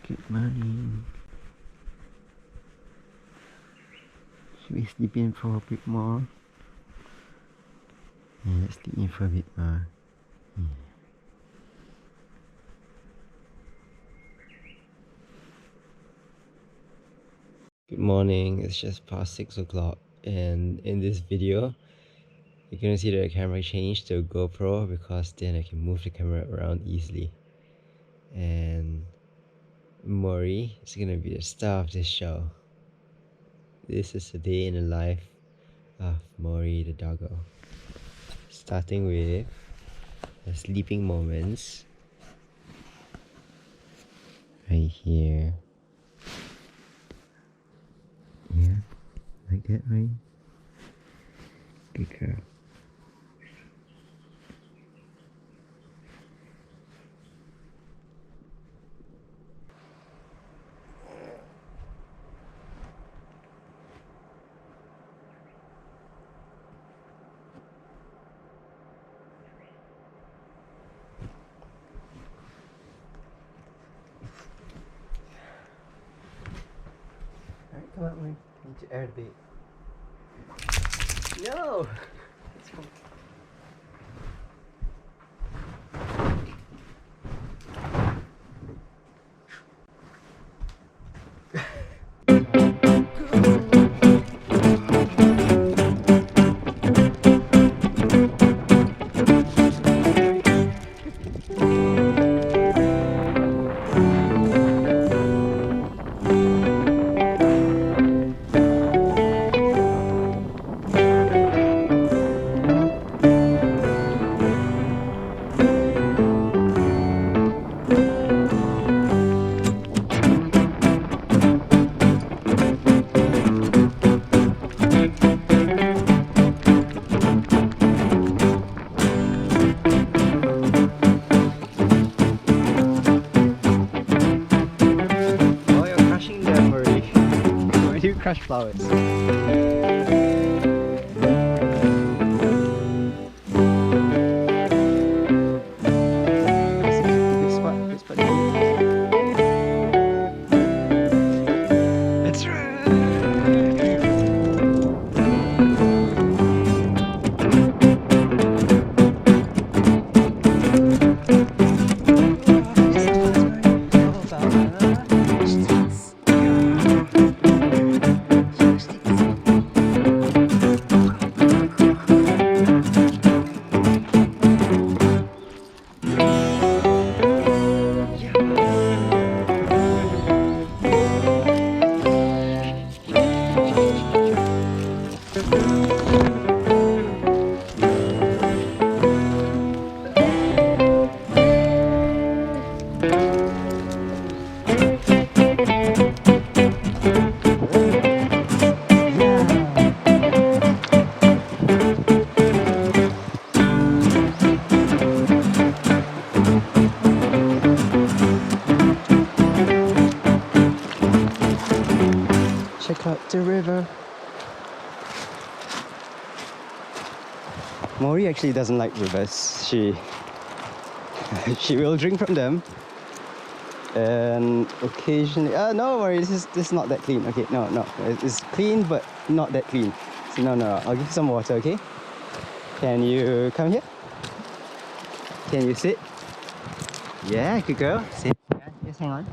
Good morning. Should we sleep in for a bit more? Yeah, let's sleep in for a bit more. Yeah. Good morning, it's just past 6 o'clock, and in this video you're gonna see that the camera changed to a GoPro because then I can move the camera around easily. And Mori is gonna be the star of this show. This is a day in the life of Mori the doggo. Starting with the sleeping moments. Right here. Yeah, like that, right? Good girl. Alright, come on, Mori. Need to air the bait. No! It's fine. Crush flowers. That's right. Check out the river. Mori actually doesn't like rivers. She will drink from them, and occasionally no Mori, this is not that clean. Okay, no, it's clean but not that clean. So no, I'll give you some water. Okay, can you come here? Can you sit? Yeah, good girl. Sit. Yeah, just hang on.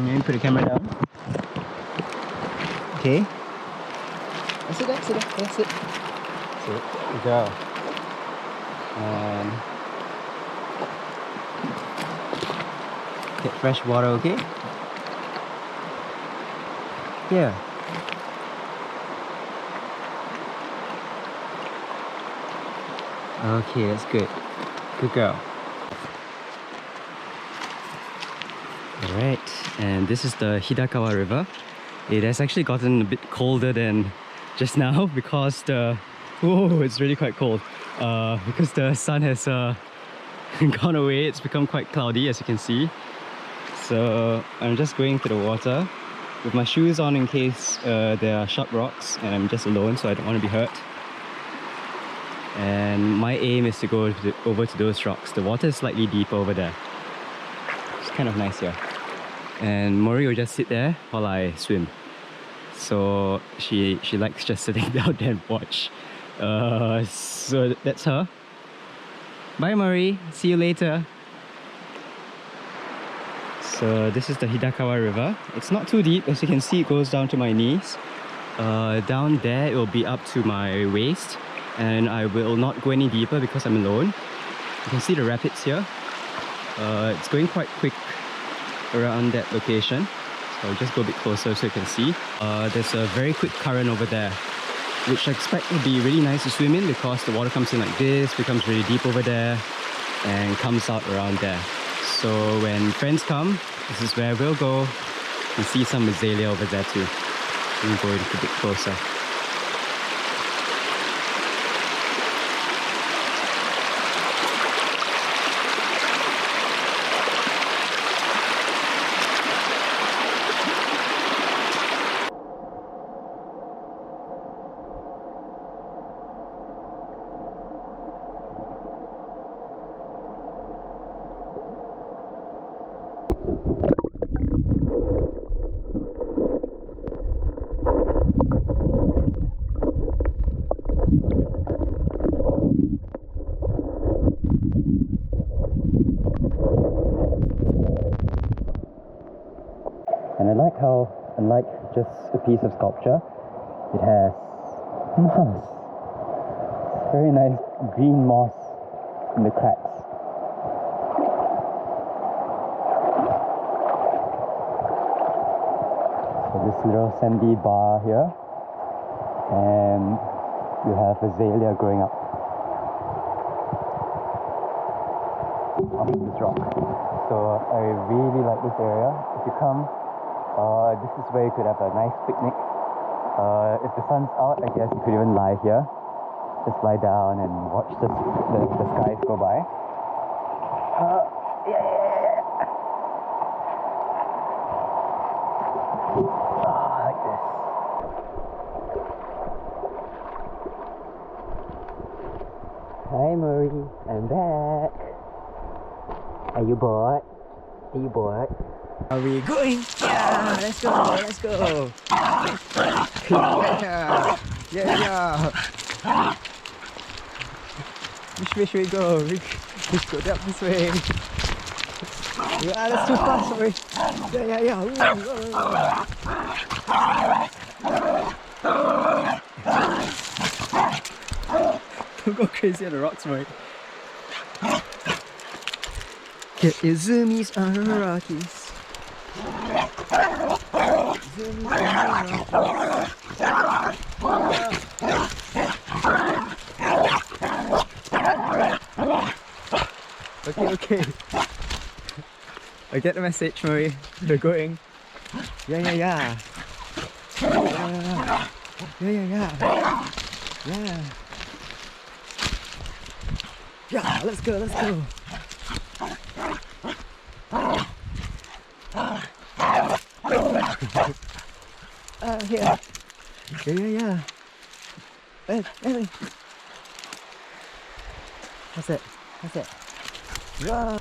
Let me put the camera down. Okay. Sit there. Yeah, sit. Sit. Good girl. And get fresh water, okay? Yeah. Okay, that's good. Good girl. Alright, and this is the Hidakawa River. It has actually gotten a bit colder than just now because it's really quite cold. Because the sun has gone away. It's become quite cloudy, as you can see. So I'm just going to the water with my shoes on in case there are sharp rocks, and I'm just alone, so I don't want to be hurt. And my aim is to go over to those rocks. The water is slightly deeper over there. It's kind of nice here. and Mori will just sit there while I swim. So she likes just sitting down there and watch. So that's her. Bye Mori, see you later. So this is the Hidakawa River. It's not too deep, as you can see it goes down to my knees. Down there it will be up to my waist, and I will not go any deeper because I'm alone. You can see the rapids here. It's going quite quick around that location. So I'll just go a bit closer so you can see. There's a very quick current over there, which I expect will be really nice to swim in because the water comes in like this, becomes really deep over there, and comes out around there. So when friends come, this is where we'll go. You can see some azalea over there too. We'll go a little bit closer. And I like how, unlike just a piece of sculpture, it has moss. Very nice green moss in the cracks. So this little sandy bar here, and you have azalea growing up on this rock. So I really like this area. If you come, this is where you could have a nice picnic. If the sun's out, I guess you could even lie here. Just lie down and watch the skies go by. Like this. Hi Mori, I'm back. Are you bored? Are you bored? Are we going? Yeah, let's go, let's go. Yeah. Which way should we go? Let's go up this way. Yeah, that's too fast, sorry. Yeah. Don't go crazy on the rocks, mate. Get your zoomies on the rockies. Okay. I get the message, Mori. They're going. Yeah. Yeah, let's go. Here. Yeah. Hey. That's it. Yeah.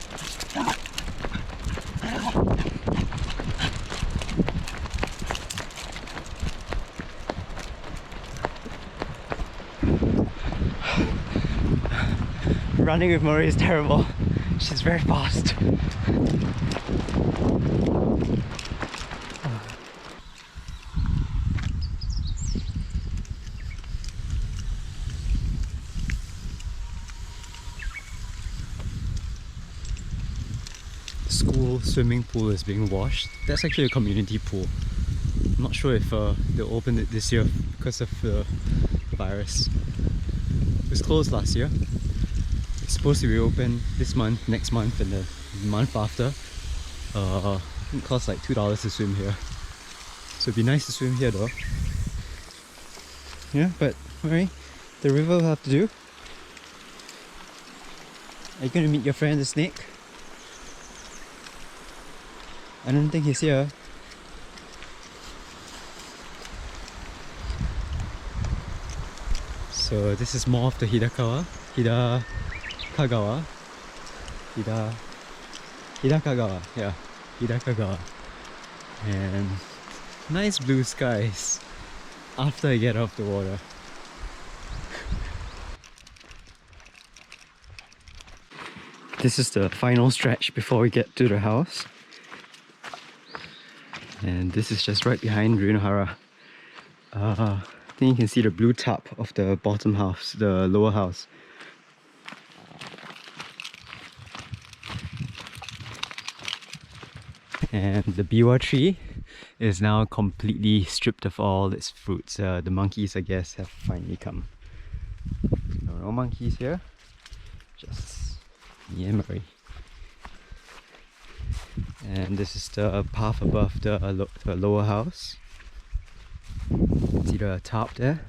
Running with Mori is terrible. She's very fast. School swimming pool is being washed. That's actually a community pool. I'm not sure if they opened it this year because of the virus. It was closed last year. It's supposed to reopen this month, next month, and the month after. It costs like $2 to swim here. So it'd be nice to swim here though. Yeah, but alright, the river will have to do. Are you going to meet your friend the snake? I don't think he's here. So this is more of the Hidakagawa. And nice blue skies after I get off the water. This is the final stretch before we get to the house. And this is just right behind Ryunohara. I think you can see the blue top of the bottom house, the lower house. And the biwa tree is now completely stripped of all its fruits. The monkeys, I guess, have finally come. No monkeys here, just me and Mori. And this is the path above the lower house. See the top there?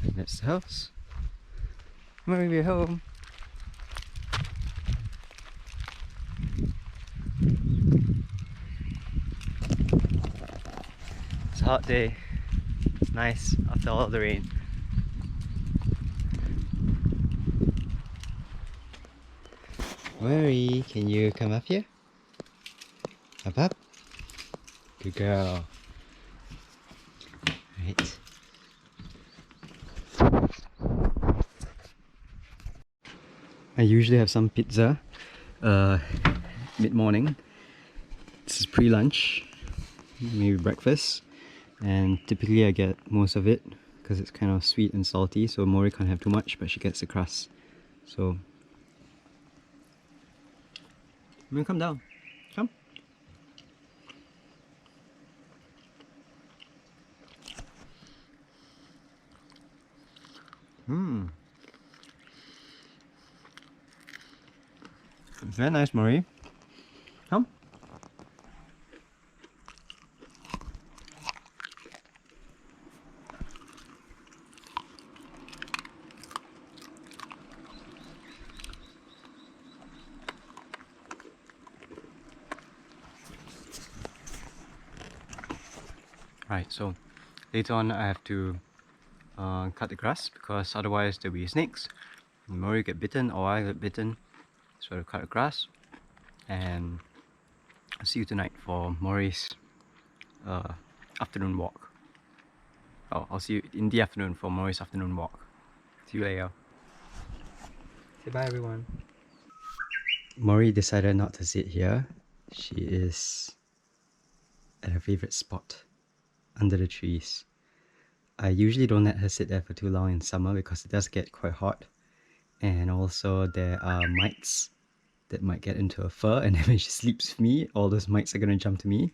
And that's the house. Mori, we're home. It's a hot day. It's nice after all the rain. Mori, can you come up here? Up. Good girl. Right. I usually have some pizza mid-morning. This is pre-lunch, maybe breakfast, and typically I get most of it because it's kind of sweet and salty, so Mori can't have too much, but she gets the crust. So I'm gonna come down. Come. Very nice, Mori. Come. Right, so later on I have to cut the grass because otherwise there'll be snakes. Mori get bitten or I get bitten, so I have to cut the grass. And I'll see you tonight for Mori's afternoon walk. Oh, I'll see you in the afternoon for Mori's afternoon walk. See you later. Say bye, everyone. Mori decided not to sit here. She is at her favorite spot, under the trees. I usually don't let her sit there for too long in summer because it does get quite hot. And also there are mites that might get into her fur, and then when she sleeps with me, all those mites are gonna jump to me.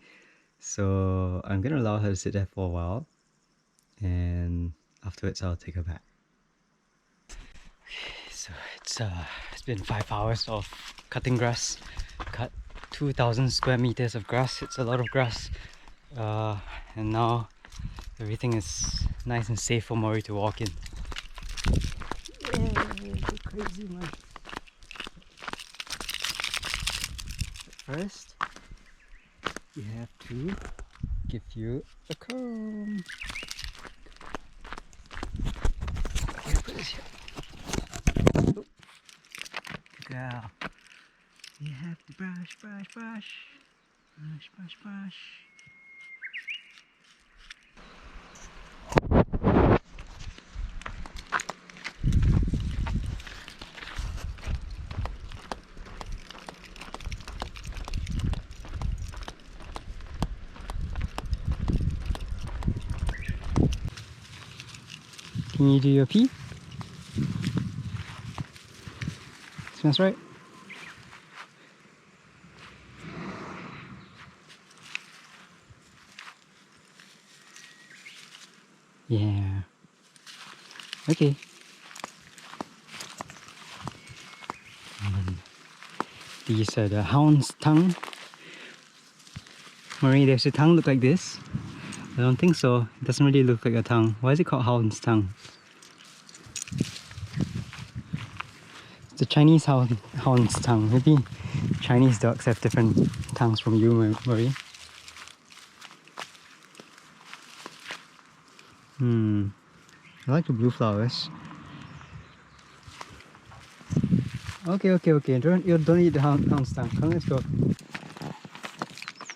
So I'm gonna allow her to sit there for a while, and afterwards I'll take her back. So it's been 5 hours of cutting grass. Cut 2,000 square meters of grass. It's a lot of grass, and now everything is nice and safe for Mori to walk in. Yay, crazy man. First, we have to give you a comb. Here, put this here. Oh. Good girl. You have to brush. Brush. Can you do your pee? Smells right. Yeah. Okay. These are the hound's tongue. Mori, does your tongue look like this? I don't think so. It doesn't really look like a tongue. Why is it called hound's tongue? It's the Chinese hound's tongue. Maybe Chinese dogs have different tongues from you, Mori. I like the blue flowers. Okay. You don't need the hound stamp. Come, let's go.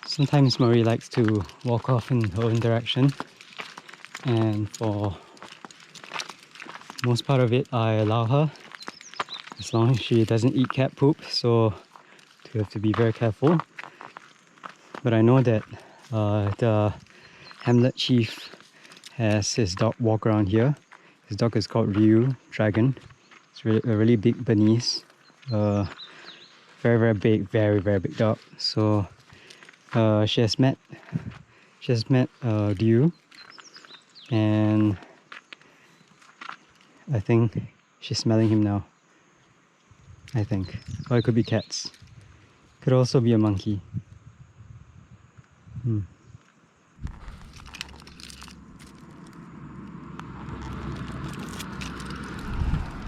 Sometimes Mori likes to walk off in her own direction, and for most part of it, I allow her, as long as she doesn't eat cat poop. So you have to be very careful. But I know that the Hamlet chief has his dog walk around here. His dog is called Ryu Dragon. It's a really big Bernese. Very big, very big dog. So she has met Ryu, and I think she's smelling him now. I think. Or it could be cats. Could also be a monkey.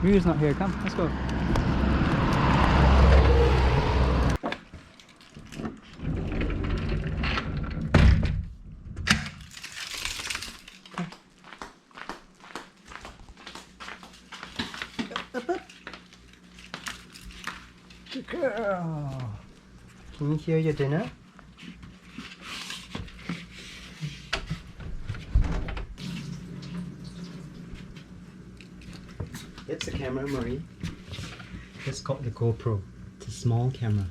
Ryu's not here. Come, let's go. Good girl. Can you hear your dinner? It's a camera, Mori. It's called the GoPro. It's a small camera.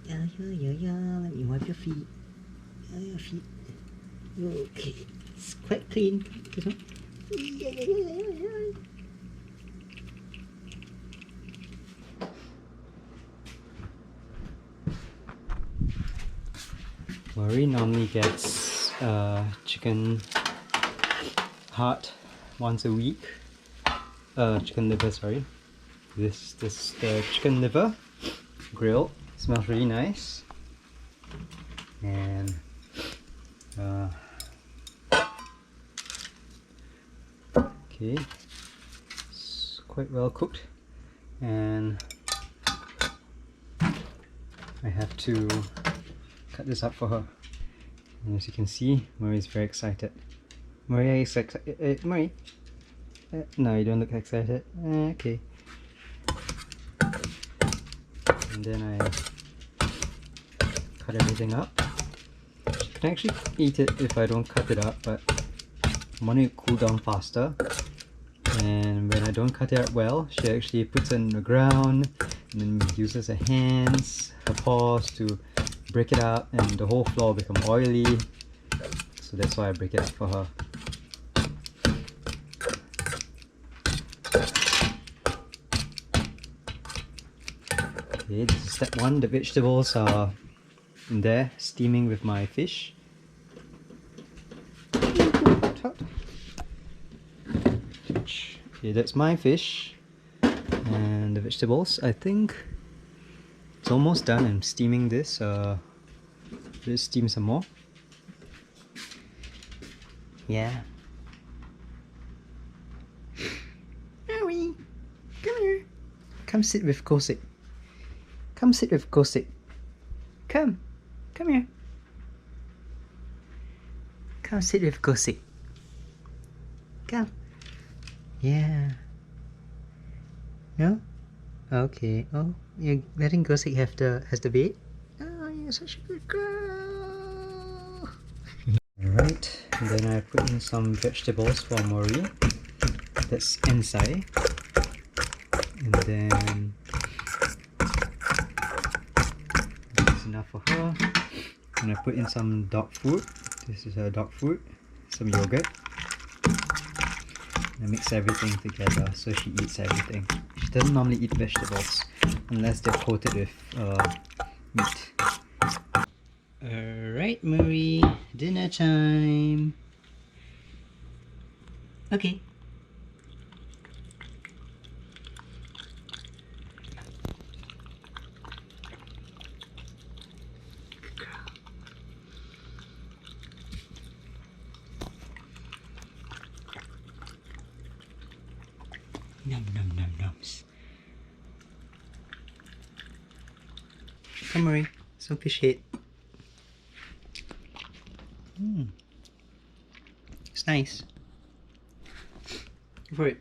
Yeah. Let me wipe your feet. Your feet. Okay. It's quite clean. This one. Mori normally gets chicken heart once a week. Chicken liver, sorry. This the chicken liver grilled. Smells really nice. And okay, it's quite well cooked, and I have to cut this up for her. And as you can see, Mori is very excited. Mori is excited. Mori? No, you don't look excited. Okay. And then I cut everything up. She can actually eat it if I don't cut it up, but I want it to cool down faster. And when I don't cut it up well, she actually puts it on the ground and then uses her hands, her paws to break it up, and the whole floor become oily. So that's why I break it up for her. Okay, this is step one. The vegetables are in there, steaming with my fish. Okay, that's my fish. And the vegetables, I think it's almost done. I'm steaming this. Just steam some more. Yeah. Mori, come here. Come sit with Kosik. Come sit with Kosik. Come here. Come sit with Kosik. Come. Yeah. No? Okay. Oh, you're letting Kosik has the bed? Oh, you're such a good girl. Alright, and then I put in some vegetables for Mori. That's ensai. And then this is enough for her. And I put in some dog food. This is her dog food. Some yogurt. I mix everything together so she eats everything. She doesn't normally eat vegetables unless they're coated with meat. Alright, Mori, dinner time. Okay. Good girl. Nums. Come, Mori, some fish head. It's It's nice. Go for it.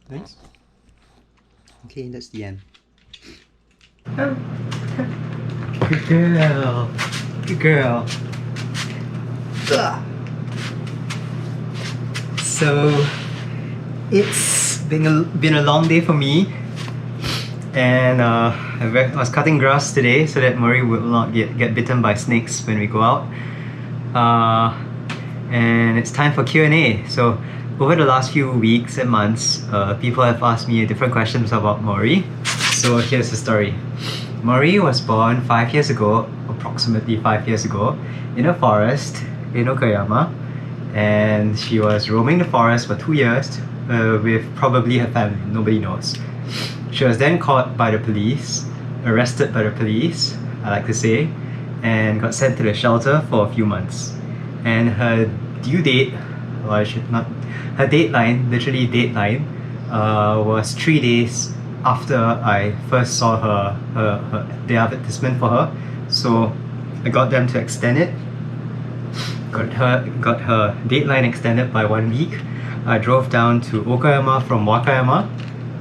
Nice. Okay, that's the end. Oh. Good girl. Good girl. Ugh. So it's been a long day for me, and I was cutting grass today so that Mori will not get bitten by snakes when we go out. And it's time for Q&A. So over the last few weeks and months, people have asked me different questions about Mori. So here's the story. Mori was born 5 years ago, approximately 5 years ago, in a forest in Wakayama, and she was roaming the forest for 2 years with probably her family, nobody knows. She was then caught by the police, arrested by the police, I like to say, and got sent to the shelter for a few months. And her due date, or I should not, her deadline, literally deadline, was 3 days after I first saw the advertisement for her. So I got them to extend it. Got her deadline extended by 1 week. I drove down to Okayama from Wakayama.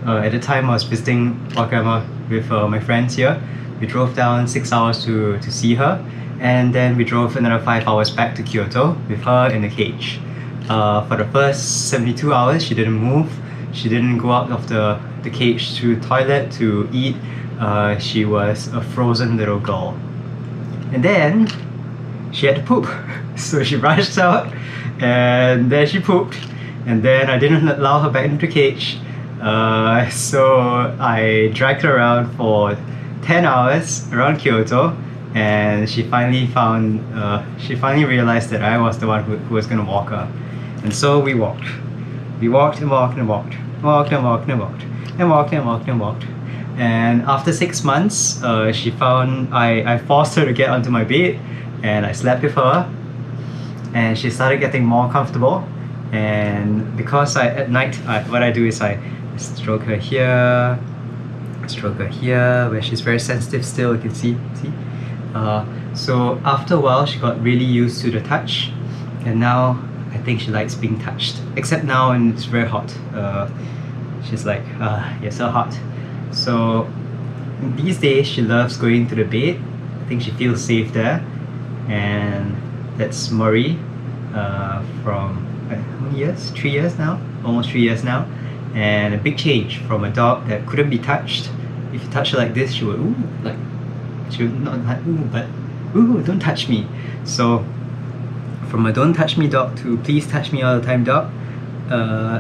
At the time I was visiting Wakayama with my friends here. We drove down 6 hours to see her, and then we drove another 5 hours back to Kyoto with her in a cage. For the first 72 hours she didn't move. She didn't go out of the cage to toilet, to eat. She was a frozen little girl. And then she had to poop. So she rushed out, and then she pooped. And then I didn't allow her back into the cage. So I dragged her around for 10 hours around Kyoto, and she finally realized that I was the one who was gonna walk her. And so we walked. We walked and walked and walked. Walked and walked and walked. And walked and walked and walked. And after 6 months, I forced her to get onto my bed, and I slept with her, and she started getting more comfortable. And because at night, what I do is I stroke her here, where she's very sensitive still, you can see. So after a while, she got really used to the touch, and now I think she likes being touched. Except now, and it's very hot. She's like, you're so hot. So these days, she loves going to the bed. I think she feels safe there. And that's Mori from how many years? 3 years now? Almost 3 years now. And a big change from a dog that couldn't be touched. If you touch her like this, she would ooh, like, she would not like ooh, but ooh, don't touch me. So from a don't touch me dog to please touch me all the time dog,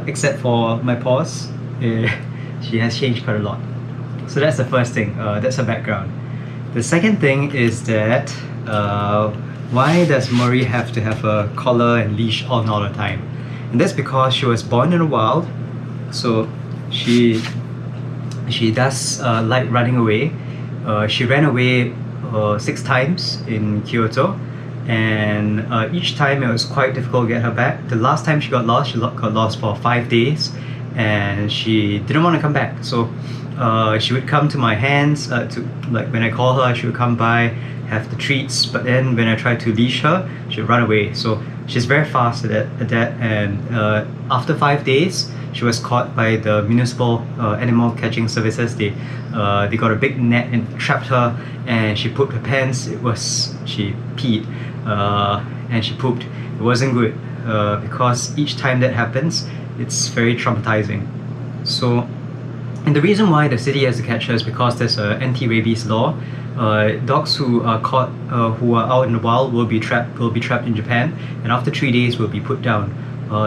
except for my paws, she has changed quite a lot. So that's the first thing, that's her background. The second thing is that why does Mori have to have a collar and leash on all the time? And that's because she was born in the wild, so she does like running away. She ran away 6 times in Kyoto, and each time it was quite difficult to get her back. The last time she got lost for 5 days, and she didn't want to come back. So she would come to my hands, like when I call her, she would come by, have the treats, but then when I tried to leash her, she would run away. So she's very fast at that, and after 5 days, she was caught by the municipal animal catching services. They got a big net and trapped her, and she pooped her pants. She peed and she pooped. It wasn't good because each time that happens, it's very traumatizing. So, and the reason why the city has to catch her is because there's an anti-rabies law. Dogs who are caught, who are out in the wild, will be trapped in Japan, and after 3 days will be put down.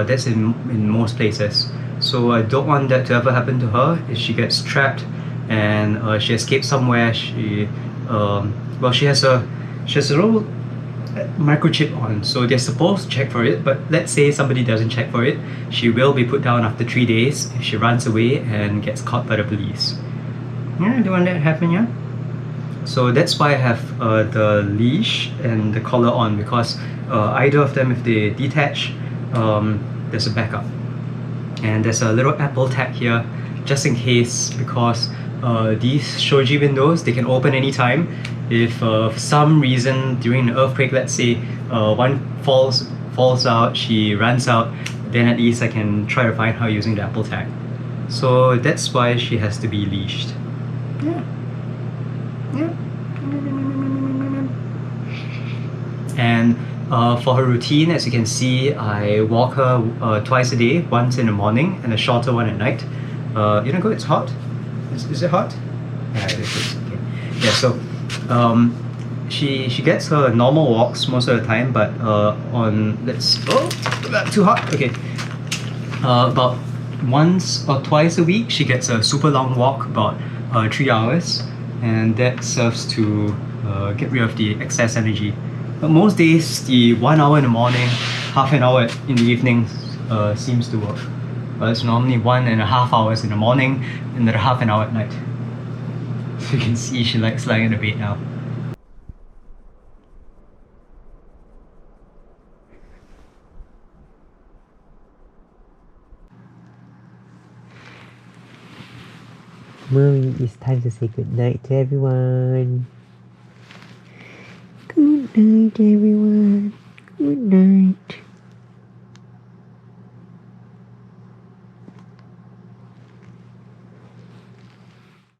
That's in most places. So I don't want that to ever happen to her. If she gets trapped and she escapes somewhere, she has a little microchip on, so they're supposed to check for it. But let's say somebody doesn't check for it, she will be put down after 3 days if she runs away and gets caught by the police. Yeah, I don't want that to happen, yeah. So that's why I have the leash and the collar on, because either of them, if they detach, there's a backup. And there's a little Apple tag here, just in case, because these shoji windows, they can open anytime. If for some reason during an earthquake, let's say one falls out, she runs out, then at least I can try to find her using the Apple tag. So that's why she has to be leashed. Yeah. Yeah. And for her routine, as you can see, I walk her twice a day, once in the morning and a shorter one at night. You know, go. It's hot. Is it hot? Yeah, it is. Okay. Yeah. So, she gets her normal walks most of the time, but too hot. Okay. About once or twice a week, she gets a super long walk, about 3 hours, and that serves to get rid of the excess energy. But most days, the 1 hour in the morning, half an hour in the evening seems to work. But it's normally 1.5 hours in the morning, and then half an hour at night. So you can see she likes lying in the bed now. Mori, it's time to say good night to everyone. Good night, everyone. Good night.